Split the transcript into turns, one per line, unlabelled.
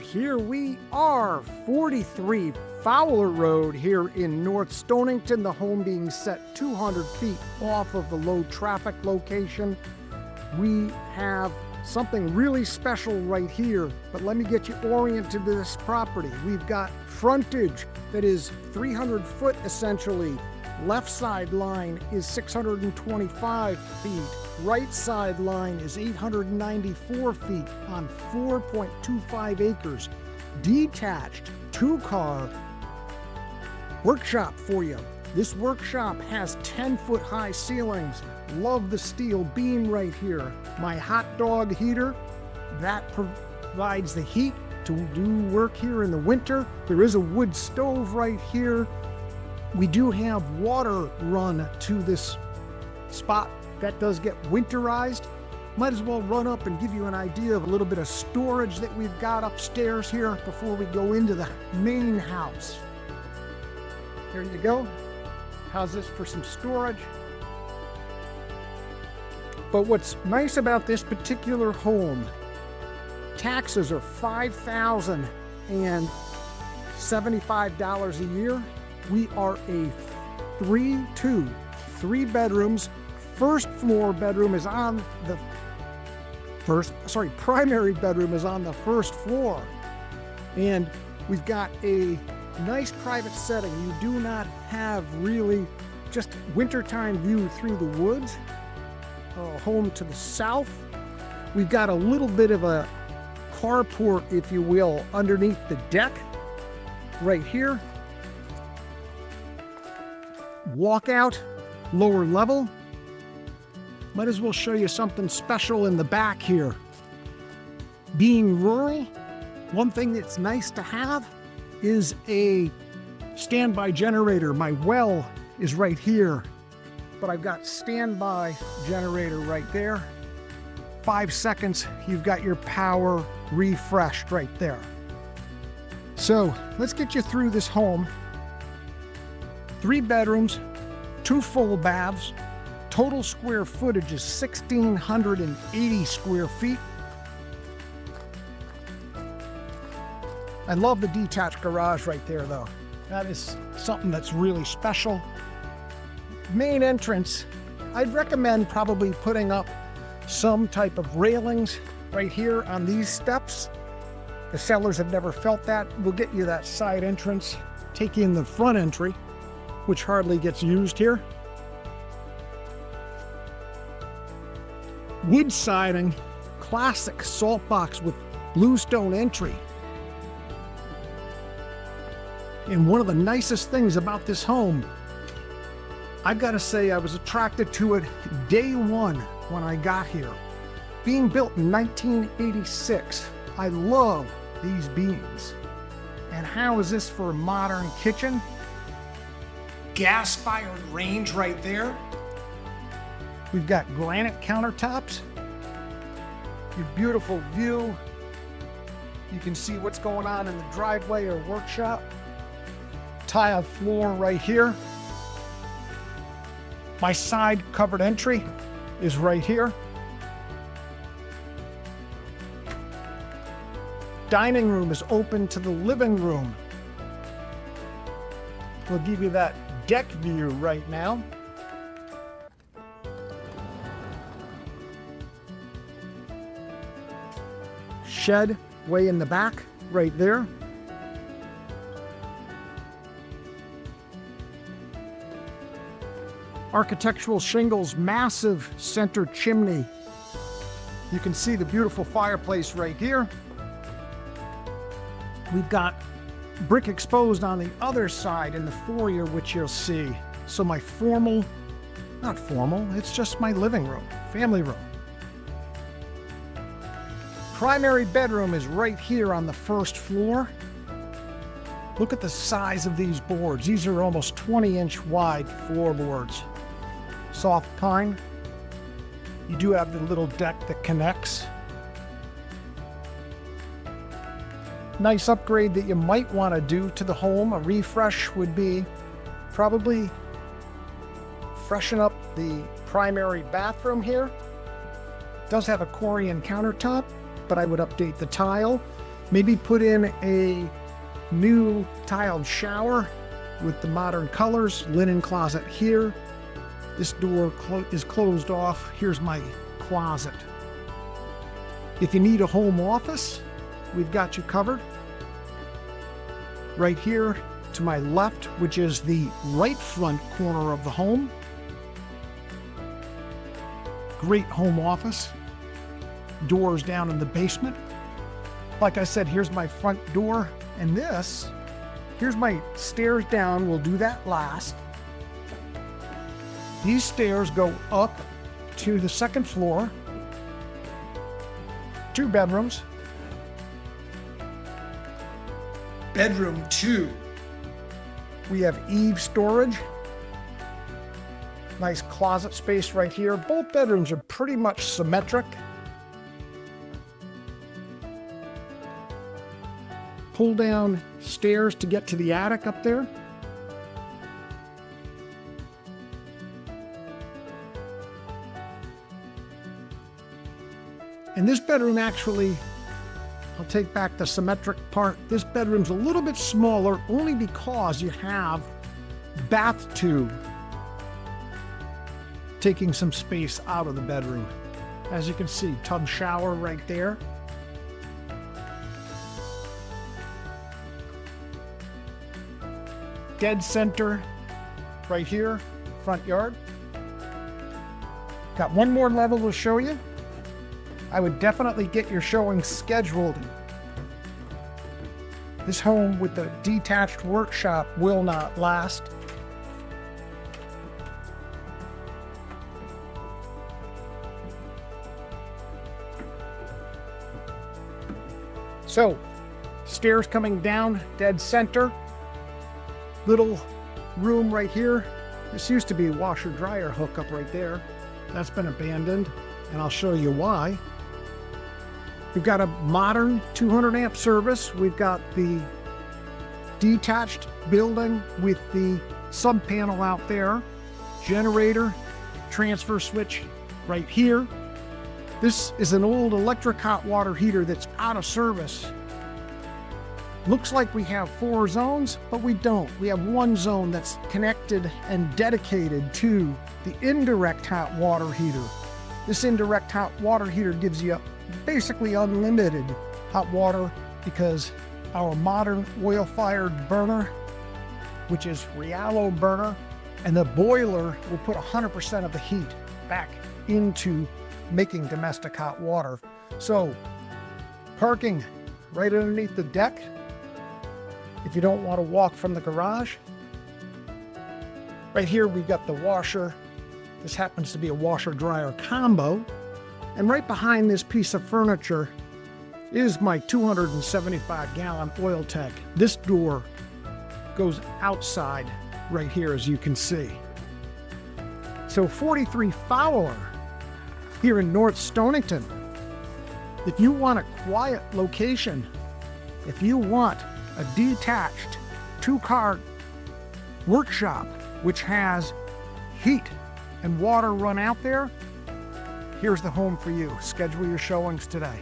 here we are, 43 Fowler Road here in North Stonington, the home being set 200 feet off of the low traffic location. We have something really special right here, but let me get you oriented to this property. We've got frontage that is 300 foot essentially. Left side line is 625 feet. Right side line is 894 feet on 4.25 acres. Detached, 2-car workshop for you. This workshop has 10-foot high ceilings. Love the steel beam right here. My hot dog heater, that provides the heat to do work here in the winter. There is a wood stove right here. We do have water run to this spot. That does get winterized. Might as well run up and give you an idea of a little bit of storage that we've got upstairs here before we go into the main house. There you go. How's this for some storage? But what's nice about this particular home, taxes are $5,075 a year. We are a 3 bedrooms. First floor bedroom is on the primary bedroom is on the first floor. And we've got a nice private setting. You do not have really just wintertime view through the woods. Home to the south. We've got a little bit of a carport, if you will, underneath the deck right here. Walkout, lower level. Might as well show you something special in the back here. Being rural, one thing that's nice to have is a standby generator. My well is right here, but I've got standby generator right there. 5 seconds, you've got your power refreshed right there. So let's get you through this home. 3 bedrooms, 2 full baths. Total square footage is 1,680 square feet. I love the detached garage right there though. That is something that's really special. Main entrance, I'd recommend probably putting up some type of railings right here on these steps. The sellers have never felt that. We'll get you that side entrance, take you in the front entry, which hardly gets used here. Wood siding, classic Saltbox with bluestone entry. And one of the nicest things about this home, I've got to say I was attracted to it day one when I got here. Being built in 1986, I love these beams. And how is this for a modern kitchen? Gas-fired range right there. We've got granite countertops. Your beautiful view. You can see what's going on in the driveway or workshop. Tile floor right here. My side covered entry is right here. Dining room is open to the living room. We'll give you that deck view right now. Shed way in the back right there. Architectural shingles, massive center chimney. You can see the beautiful fireplace right here. We've got brick exposed on the other side in the foyer, which you'll see. So my not formal, it's just my living room, family room. Primary bedroom is right here on the first floor. Look at the size of these boards. These are almost 20-inch wide floorboards. Soft pine. You do have the little deck that connects. Nice upgrade that you might want to do to the home. A refresh would be probably freshen up the primary bathroom here. It does have a Corian countertop, but I would update the tile. Maybe put in a new tiled shower with the modern colors, linen closet here. This door is closed off. Here's my closet. If you need a home office, we've got you covered. Right here to my left, which is the right front corner of the home. Great home office. Doors down in the basement. Like I said, here's my front door, and here's my stairs down. We'll do that last. These stairs go up to the second floor. 2 bedrooms. Bedroom 2. We have eave storage. Nice closet space right here. Both bedrooms are pretty much symmetric. Pull down stairs to get to the attic up there. And this bedroom actually, I'll take back the symmetric part. This bedroom's a little bit smaller only because you have bath tube taking some space out of the bedroom. As you can see, tub shower right there. Dead center right here, front yard. Got one more level to show you. I would definitely get your showing scheduled. This home with the detached workshop will not last. So, stairs coming down, dead center. Little room right here. This used to be a washer dryer hookup right there. That's been abandoned, and I'll show you why. We've got a modern 200 amp service. We've got the detached building with the sub panel out there, generator, transfer switch right here. This is an old electric hot water heater that's out of service. Looks like we have 4 zones, but we don't. We have 1 zone that's connected and dedicated to the indirect hot water heater. This indirect hot water heater gives you basically unlimited hot water because our modern oil-fired burner, which is Riallo burner, and the boiler will put 100% of the heat back into making domestic hot water. So, parking right underneath the deck. If you don't want to walk from the garage. Right here we've got the washer. This happens to be a washer-dryer combo. And right behind this piece of furniture is my 275-gallon oil tank. This door goes outside right here, as you can see. So 43 Fowler here in North Stonington. If you want a quiet location, if you want a detached 2-car workshop which has heat and water run out there, here's the home for you. Schedule your showings today.